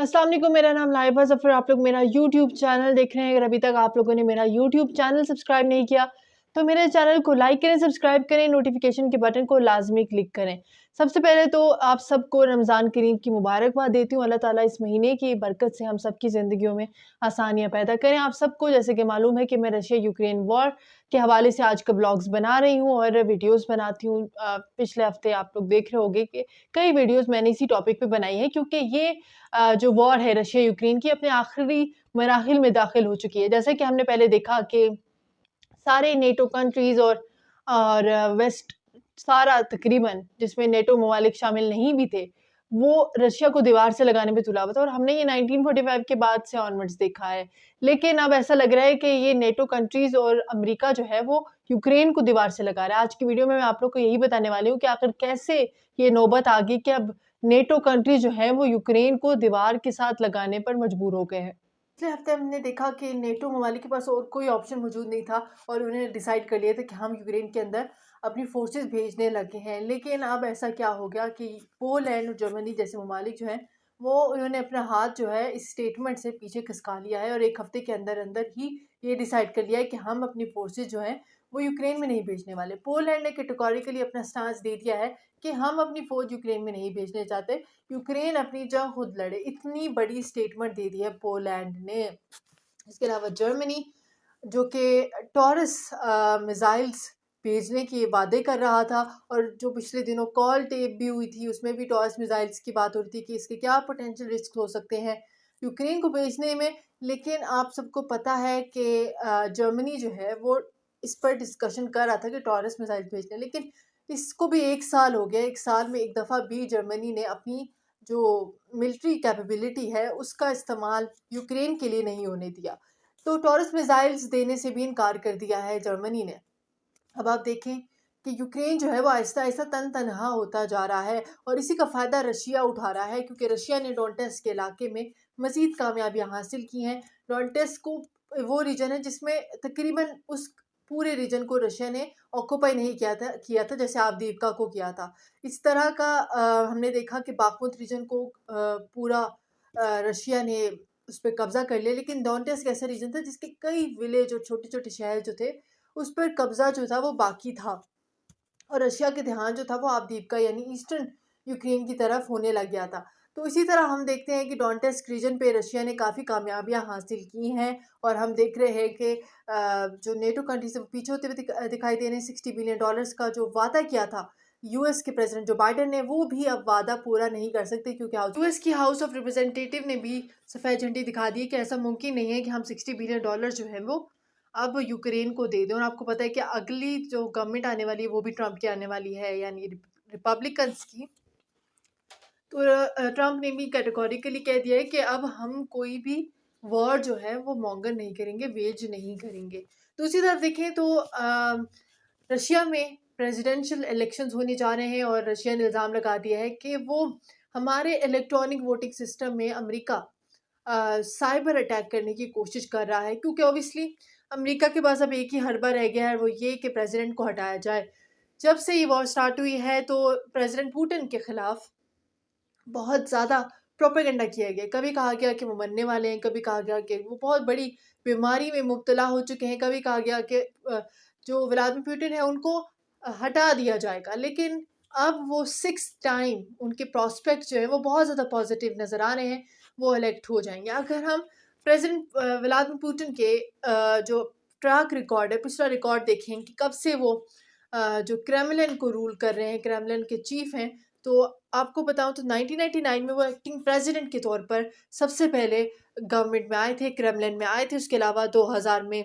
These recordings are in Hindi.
अस्सलाम वालेकुम, मेरा नाम लाइबा ज़फ़र। आप लोग मेरा यूट्यूब चैनल देख रहे हैं। अगर अभी तक आप लोगों ने मेरा यूट्यूब चैनल सब्सक्राइब नहीं किया, तो मेरे चैनल को लाइक करें, सब्सक्राइब करें, नोटिफ़िकेशन के बटन को लाज़मी क्लिक करें। सबसे पहले तो आप सबको रमज़ान करीम की मुबारकबाद देती हूँ। अल्लाह ताला इस महीने की बरकत से हम सबकी ज़िंदगियों में आसानियाँ पैदा करें। आप सबको जैसे कि मालूम है कि मैं रशिया यूक्रेन वॉर के हवाले से आज का ब्लॉग्स बना रही हूँ और वीडियोज़ बनाती हूँ। पिछले हफ़्ते आप लोग देख रहे होंगे कि कई वीडियोज़ मैंने इसी टॉपिक पे बनाई है, क्योंकि ये जो वॉर है रशिया यूक्रेन की अपने आखिरी मराहिल में दाखिल हो चुकी है। जैसे कि हमने पहले देखा कि सारे नेटो कंट्रीज़ और वेस्ट सारा तकरीबन जिसमें नेटो ममालिक शामिल नहीं भी थे, वो रशिया को दीवार से लगाने पे तुला हुआ था और हमने ये 1945 के बाद से ऑनवर्ड्स देखा है। लेकिन अब ऐसा लग रहा है कि ये नेटो कंट्रीज़ और अमेरिका जो है वो यूक्रेन को दीवार से लगा रहा है। आज की वीडियो में मैं आप लोग को यही बताने वाली हूँ कि आखिर कैसे ये नौबत आ गई कि अब नेटो कंट्री जो है वो यूक्रेन को दीवार के साथ लगाने पर मजबूर हो गए हैं। पिछले हफ्ते हमने देखा कि नेटो ममालिक के पास और कोई ऑप्शन मौजूद नहीं था और उन्होंने डिसाइड कर लिया था कि हम यूक्रेन के अंदर अपनी फोर्सेस भेजने लगे हैं। लेकिन अब ऐसा क्या हो गया कि पोलैंड और जर्मनी जैसे ममालिक जो हैं वो उन्होंने अपना हाथ जो है इस स्टेटमेंट से पीछे खिसका लिया है और एक हफ्ते के अंदर अंदर ही ये डिसाइड कर लिया है कि हम अपनी फोर्सेज जो हैं वो यूक्रेन में नहीं भेजने वाले। पोलैंड ने कैटेगोरिकली अपना स्टांस दे दिया है कि हम अपनी फौज यूक्रेन में नहीं भेजने चाहते, यूक्रेन अपनी जंग खुद लड़े। इतनी बड़ी स्टेटमेंट दे दी है पोलैंड ने। इसके अलावा जर्मनी जो कि टॉरस मिसाइल्स भेजने के वादे कर रहा था और जो पिछले दिनों कॉल टेप भी हुई थी उसमें भी टॉरस मिसाइल्स की बात हो रही थी कि इसके क्या पोटेंशियल रिस्क हो सकते हैं यूक्रेन को भेजने में। लेकिन आप सबको पता है कि जर्मनी जो है वो इस पर डिस्कशन कर रहा था कि टॉरस मिसाइल भेजने, लेकिन इसको भी 1 साल हो गया। 1 साल में एक दफ़ा भी जर्मनी ने अपनी जो मिलिट्री कैपेबिलिटी है उसका इस्तेमाल यूक्रेन के लिए नहीं होने दिया। तो टॉरस मिसाइल्स देने से भी इनकार कर दिया है जर्मनी ने। अब आप देखें कि यूक्रेन जो है वो आहिस्ता-आहिस्ता तन-तनहा होता जा रहा है और इसी का फ़ायदा रशिया उठा रहा है, क्योंकि रशिया ने डोनेट्स्क के इलाके में मज़ीद कामयाबियाँ हासिल की हैं। डोनेट्स्क को वो रीजन है जिसमें तकरीबन उस पूरे रीजन को रशिया ने ऑक्यूपाई नहीं किया था जैसे आवदीवका को किया था। इस तरह का हमने देखा कि बाखमुत रीजन को पूरा रशिया ने उस पे कब्ज़ा कर लिया, लेकिन डोनेट्स्क ऐसा रीजन था जिसके कई विलेज और छोटे-छोटे शहर जो थे उस पर कब्ज़ा जो था वो बाकी था और रशिया के ध्यान जो था वो आवदीवका यानी ईस्टर्न यूक्रेन की तरफ होने लग गया था। तो इसी तरह हम देखते हैं कि डोनेट्स्क रीजन पे रशिया ने काफ़ी कामयाबियाँ हासिल की हैं और हम देख रहे हैं कि जो नेटो कंट्री से पीछे होते हुए दिखाई दे रहे हैं। $60 बिलियन का जो वादा किया था यूएस के प्रेसिडेंट जो बाइडेन ने, वो भी अब वादा पूरा नहीं कर सकते, क्योंकि यूएस की हाउस ऑफ रिप्रेजेंटेटिव ने भी सफ़ेद झंडी दिखा दी है कि ऐसा मुमकिन नहीं है कि हम $60 बिलियन जो है वो अब यूक्रेन को दे दें। और आपको पता है कि अगली जो गवर्नमेंट आने वाली है वो भी ट्रंप की आने वाली है, यानी रिपब्लिकन्स की। तो ट्रंप ने भी कैटेगोरिकली कह दिया है कि अब हम कोई भी वॉर जो है वो मॉन्गर नहीं करेंगे, वेज नहीं करेंगे। दूसरी तरफ देखें तो रशिया में प्रेसिडेंशियल इलेक्शंस होने जा रहे हैं और रशिया ने इल्ज़ाम लगा दिया है कि वो हमारे इलेक्ट्रॉनिक वोटिंग सिस्टम में अमेरिका साइबर अटैक करने की कोशिश कर रहा है, क्योंकि ऑब्वियसली अमेरिका के पास अब एक ही हरबा रह गया है, वो ये कि प्रेसिडेंट को हटाया जाए। जब से ये वॉर स्टार्ट हुई है तो प्रेसिडेंट पुतिन के खिलाफ बहुत ज़्यादा प्रोपेगेंडा किया गया। कभी कहा गया कि वो मरने वाले हैं, कभी कहा गया कि वो बहुत बड़ी बीमारी में मुब्तला हो चुके हैं, कभी कहा गया कि जो व्लादिमीर पुतिन है उनको हटा दिया जाएगा। लेकिन अब वो 6 टाइम उनके प्रॉस्पेक्ट जो है वो बहुत ज़्यादा पॉजिटिव नज़र आ रहे हैं, वो इलेक्ट हो जाएंगे। अगर हम प्रेसिडेंट व्लादिमीर पुतिन के जो ट्रैक रिकॉर्ड है, पिछला रिकॉर्ड देखें कि कब से वो जो क्रेमलिन को रूल कर रहे हैं, क्रेमलिन के चीफ हैं, तो आपको बताऊं तो 1999 में वो एक्टिंग प्रेसिडेंट के तौर पर सबसे पहले गवर्नमेंट में आए थे, क्रेमलिन में आए थे। उसके अलावा 2000 में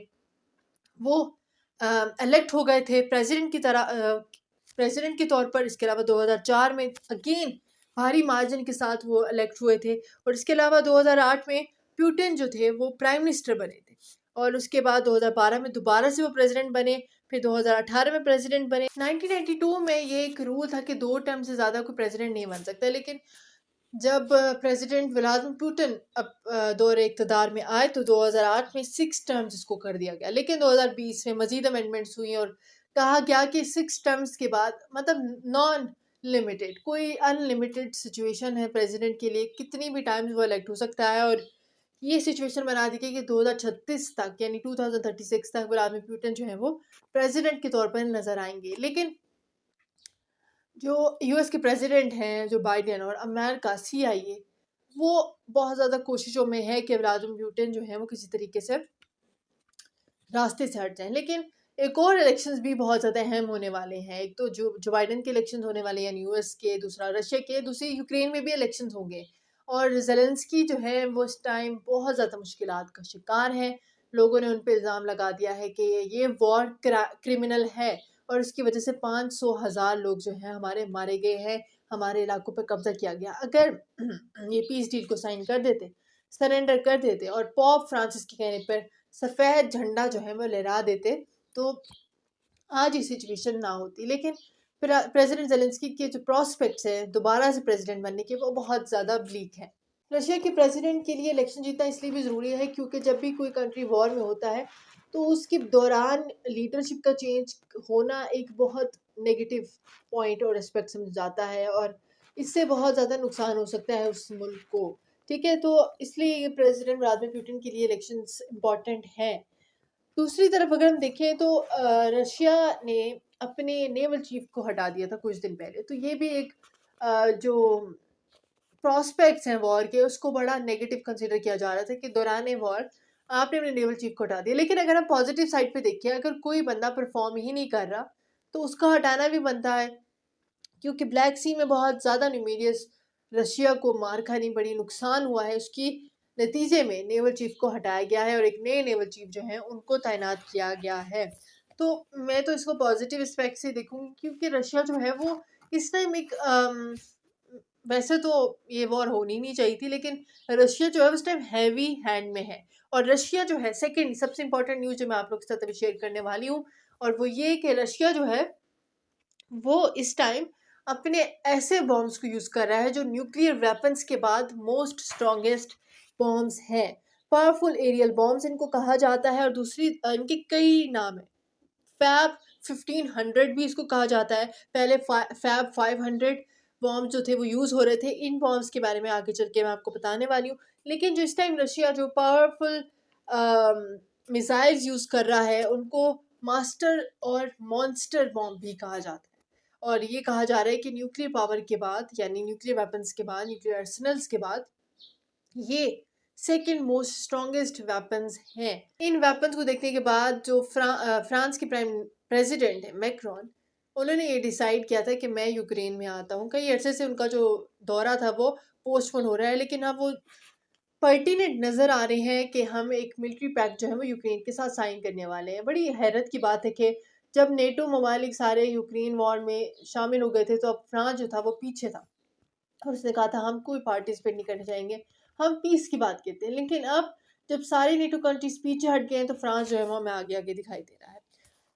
वो इलेक्ट हो गए थे प्रेसिडेंट की तरह, प्रेसिडेंट के तौर पर। इसके अलावा 2004 में अगेन भारी मार्जिन के साथ वो इलेक्ट हुए थे और इसके अलावा 2008 में पुतिन जो थे वो प्राइम मिनिस्टर बने थे और उसके बाद 2012 में दोबारा से वो प्रेसिडेंट बने, फिर 2018 में प्रेसिडेंट बने। 1992 में ये एक रूल था कि 2 टर्म से ज़्यादा कोई प्रेसिडेंट नहीं बन सकता, लेकिन जब प्रेसिडेंट व्लादिमीर पुतिन अब दौरे इक़्तिदार में आए तो 2008 में 6 टर्म्स इसको कर दिया गया। लेकिन 2020 में मज़ीद अमेंडमेंट्स हुई और कहा गया कि 6 टर्म्स के बाद मतलब नॉन लिमिटेड, कोई अनलिमिटेड सिचुएशन है प्रेसिडेंट के लिए, कितनी भी टाइम्स वो इलेक्ट हो सकता है। और ये सिचुएशन बना दी गई कि 2036 तक यानी 2036 तक व्लादिमीर पुतिन जो है वो प्रेसिडेंट के तौर पर नजर आएंगे। लेकिन जो यूएस के प्रेसिडेंट हैं जो बाइडेन और अमेरिका CIA वो बहुत ज़्यादा कोशिशों में है कि व्लादिमीर पुतिन जो है वो किसी तरीके से रास्ते से हट जाएं। लेकिन एक और इलेक्शंस भी बहुत ज़्यादा अहम होने वाले हैं। एक तो जो बाइडेन के इलेक्शंस होने वाले हैं यूएस के, दूसरा रशिया के, दूसरी यूक्रेन में भी इलेक्शंस होंगे। और ज़ेलेंस्की जो है वो इस टाइम बहुत ज़्यादा मुश्किलात का शिकार है। लोगों ने उन पर इल्ज़ाम लगा दिया है कि ये वॉर क्रिमिनल है और इसकी वजह से 500,000 लोग जो हैं हमारे मारे गए हैं, हमारे इलाकों पर कब्जा किया गया। अगर ये पीस डील को साइन कर देते, सरेंडर कर देते और पॉप फ्रांसिस के कहने पर सफ़ेद झंडा जो है वो लहरा देते तो आज ये सिचुएशन ना होती। लेकिन प्रेसिडेंट ज़ेलेंस्की के जो प्रॉस्पेक्ट्स हैं दोबारा से प्रेसिडेंट बनने के वो बहुत ज़्यादा ब्लीक हैं। रशिया के प्रेसिडेंट के लिए इलेक्शन जीतना इसलिए भी ज़रूरी है क्योंकि जब भी कोई कंट्री वॉर में होता है तो उसके दौरान लीडरशिप का चेंज होना एक बहुत नेगेटिव पॉइंट और एस्पेक्ट समझ जाता है और इससे बहुत ज़्यादा नुकसान हो सकता है उस मुल्क को। ठीक है, तो इसलिए ये प्रेसिडेंट व्लादिमीर पुतिन के लिए इलेक्शंस इम्पॉर्टेंट हैं। दूसरी तरफ अगर हम देखें तो रशिया ने अपने नेवल चीफ को हटा दिया था कुछ दिन पहले, तो ये भी एक जो प्रॉस्पेक्ट्स हैं वॉर के उसको बड़ा नेगेटिव कंसिडर किया जा रहा था कि दौरान वॉर आपने अपने नेवल चीफ को हटा दिया। लेकिन अगर हम पॉजिटिव साइड पे देखें, अगर कोई बंदा परफॉर्म ही नहीं कर रहा तो उसका हटाना भी बनता है क्योंकि ब्लैक सी में बहुत ज़्यादा न्यूमीरियस रशिया को मार खानी पड़ी, नुकसान हुआ है। उसकी नतीजे में नेवल चीफ को हटाया गया है और एक नए नेवल चीफ जो हैं उनको तैनात किया गया है। तो मैं तो इसको पॉजिटिव एस्पेक्ट से देखूँगी क्योंकि रशिया जो है वो इस टाइम एक वैसे तो ये वॉर होनी नहीं चाहिए थी लेकिन रशिया जो है उस टाइम हैवी हैंड में है। और रशिया जो है सेकेंड सबसे इंपॉर्टेंट न्यूज़ जो मैं आप लोग के साथ अभी शेयर करने वाली हूँ और वो ये कि रशिया जो है वो इस टाइम अपने ऐसे बॉम्ब्स को यूज़ कर रहा है जो न्यूक्लियर वेपन्स के बाद मोस्ट स्ट्रॉन्गेस्ट बॉम्ब्स हैं। पावरफुल एरियल बॉम्ब्स इनको कहा जाता है और दूसरी इनके कई नाम है। फैब 1500 भी इसको कहा जाता है। पहले फैब 500 बॉम्ब जो थे वो यूज़ हो रहे थे। इन बॉम्ब्स के बारे में आगे चल के मैं आपको बताने वाली हूँ। लेकिन जो इस टाइम रशिया जो पावरफुल मिसाइल्स यूज़ कर रहा है उनको मास्टर और मॉन्स्टर बॉम्ब भी कहा जाता है। और ये कहा जा रहा है कि न्यूक्लियर पावर के बाद यानी न्यूक्लियर वेपन्स के बाद, न्यूक्लियर आर्सेनल्स के बाद ये सेकेंड मोस्ट स्ट्रॉन्गेस्ट वेपन्स हैं। इन वेपन्स को देखने के बाद जो फ्रांस के प्रेसिडेंट है मैक्रोन, उन्होंने ये डिसाइड किया था कि मैं यूक्रेन में आता हूँ। कई अर्से से उनका जो दौरा था वो पोस्टपोन हो रहा है लेकिन अब वो पर्टिनेंट नज़र आ रहे हैं कि हम एक मिलिट्री पैक्ट जो है वो यूक्रेन के साथ साइन करने वाले हैं। बड़ी हैरत की बात है कि जब नेटो ममालिक सारे यूक्रेन वॉर में शामिल हो गए थे तो अब फ्रांस जो था वो पीछे था और उसने कहा था हम कोई पार्टिसिपेट नहीं करने चाहेंगे, हम पीस की बात कहते हैं। लेकिन अब जब सारे नेटो कंट्रीज पीछे हट गए हैं तो फ्रांस जो है वो हमें आगे आगे दिखाई दे रहा है।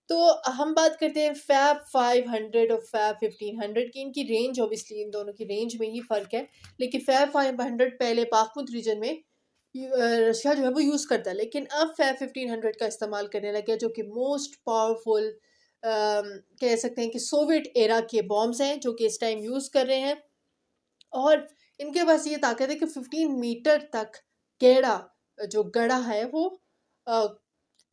तो हम बात करते हैं फैब 500 और फैब 1500 की। इनकी रेंज ऑब्वियसली इन दोनों की रेंज में ही फ़र्क है। लेकिन फैब 500 पहले पाकमुत रीजन में रशिया जो है वो यूज़ करता है लेकिन अब फैब 1500 का इस्तेमाल करने लग गया जो कि मोस्ट पावरफुल कह सकते हैं कि सोवियत एरा के बॉम्ब्स हैं जो कि इस टाइम यूज़ कर रहे हैं। और इनके पास ये ताकत है कि 15 मीटर तक गहरा जो गड़ा है वो अ,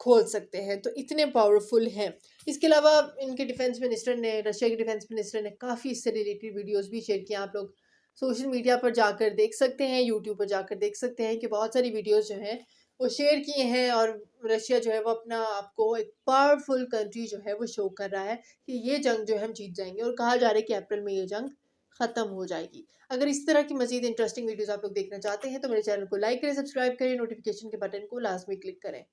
खोल सकते हैं, तो इतने पावरफुल हैं। इसके अलावा इनके डिफेंस मिनिस्टर ने, रशिया के डिफेंस मिनिस्टर ने काफ़ी इससे रिलेटेड वीडियोस भी शेयर किए। आप लोग सोशल मीडिया पर जाकर देख सकते हैं, यूट्यूब पर जाकर देख सकते हैं कि बहुत सारी वीडियोस जो हैं वो शेयर किए हैं और रशिया जो है वो अपना आपको एक पावरफुल कंट्री जो है वो शो कर रहा है कि ये जंग जो है हम जीत जाएंगे और कहा जा रहा है कि अप्रैल में ये जंग ख़त्म हो जाएगी। अगर इस तरह की मज़ीद इंटरेस्टिंग वीडियोस आप लोग देखना चाहते हैं तो मेरे चैनल को लाइक करें, सब्सक्राइब करें, नोटिफिकेशन के बटन को लाजमी क्लिक करें।